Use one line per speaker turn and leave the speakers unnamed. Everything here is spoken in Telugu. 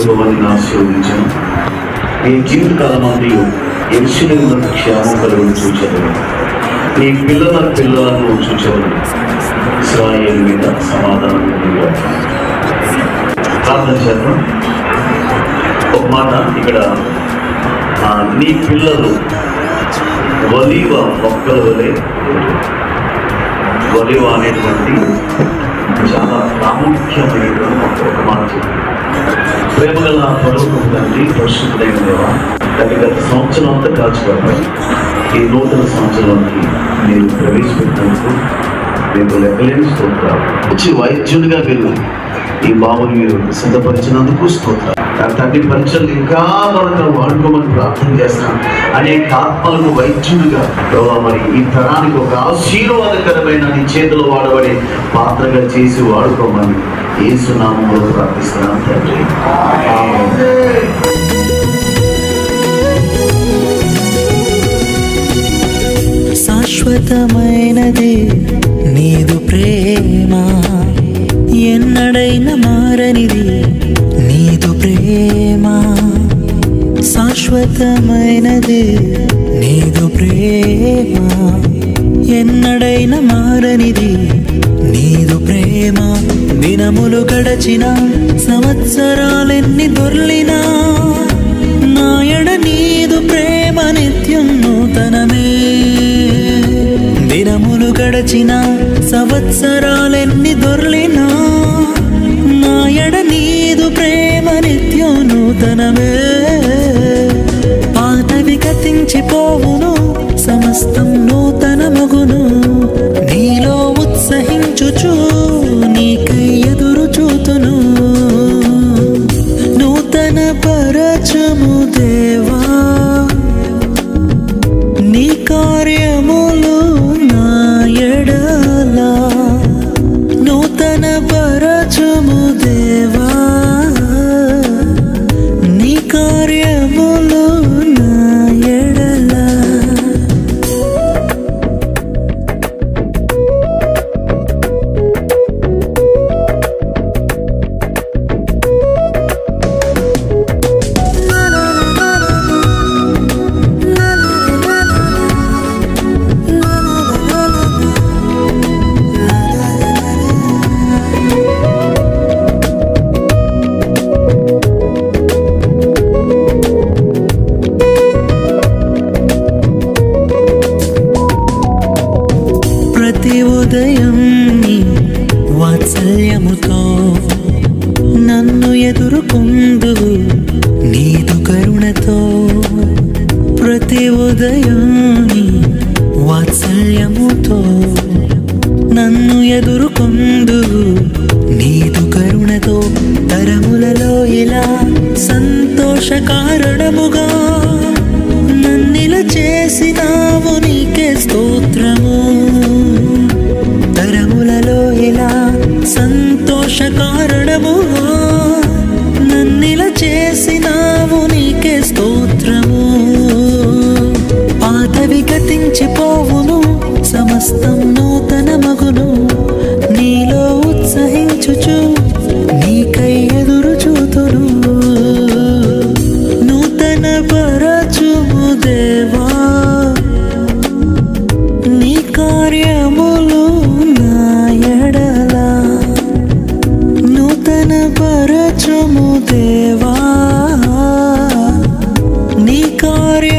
యెహోవాని ఆశీర్వదించను. నీ జీవితకాలం అంతయు యెరూషలేమునకు క్షేమం కలుగును చూచెదను. నీ పిల్లలను చూచెదను. ఇశ్రాయేలు మీద సమాధానం కలుగును. ప్రార్థన చేద్దాం. ఒక మాట ఇక్కడ, నీ పిల్లలు ఒలీవ మొక్కల వలె. ఒలీవ అనేటువంటి చాలా ప్రాముఖ్యమైనటువంటి ఒక మాట. ప్రేమగల పరలోకపు తండ్రి, పరిశుద్ధుడైన దేవా, గత సంవత్సరం అంతా కాచిపడ్డారు. ఈ నూతన సంవత్సరానికి మీరు ప్రవేశపెట్టినందుకు మీకు లెక్కలేని స్తోత్రాలు. మంచి వైద్యుడిగా మీరు ఈ బాబుని మీరు సిద్ధపరిచినందుకు స్తోత్రాలు. తండ్రి పరీక్షలు ఇంకా మనకు వాడుకోమని ప్రార్థన చేస్తాను. అనేక ఆత్మలకు వైద్యుడిగా మరి ఈ తరానికి ఒక ఆశీర్వాదకరమైన నీ చేతులు వాడబడే పాత్రగా చేసి వాడుకోమని యేసు నామములో ప్రార్థిస్తున్నాను తండ్రి.
శాశ్వతమైనది నీదు ప్రేమ, ఎన్నడైనా మారనిది నీదు ప్రేమ. శాశ్వతమైనది నీదు ప్రేమ, ఎన్నడైనా మారనిది నీదు ప్రేమ. దినములు గడచిన సంవత్సరాలెన్ని దొర్లినా నాయడ నీదు ప్రేమ నిత్యం నూతనమే. దినములు గడచిన సంవత్సరాలెన్ని దొర్లినా నాయడ నీదు ప్రేమ నిత్యం నూతనమే. పాతవి గతించిపోవును, సమస్తం నూతనమగును. నీలో ఉత్సహించుచు నీకై ఎదురు చూతును. నూతన పరచము దేవా, నీ కార్యములు నా ఎడల. నూతన పరచము దేవా, నీ కార్యములు నా ఎడల. ప్రతి ఉదయం నీ వాత్సల్యముతో నన్ను ఎదుర్కొందువు నీదు కరుణతో. ప్రతి ఉదయం నీ వాత్సల్యముతో నన్ను ఎదుర్కొందువు నీదు కరుణతో. తరములలో ఇలా సంతోషకారణముగా నన్నిలా చేసినావు, నీకే స్తోత్రము. తరములలో ఇలా సంతోషకారణముగా నన్నిలా చేసినావు, నీకే స్తోత్రము. పాతవి గతించిపోవును, సమస్తం నూతనమగును. నీలో ఉత్సహించుచు నీకై ఎదురు చూతును. నూతన పరచుము దేవా, నీ కార్యములు నా ఎడల. నూతన పరచుము దేవా, నీ కార్య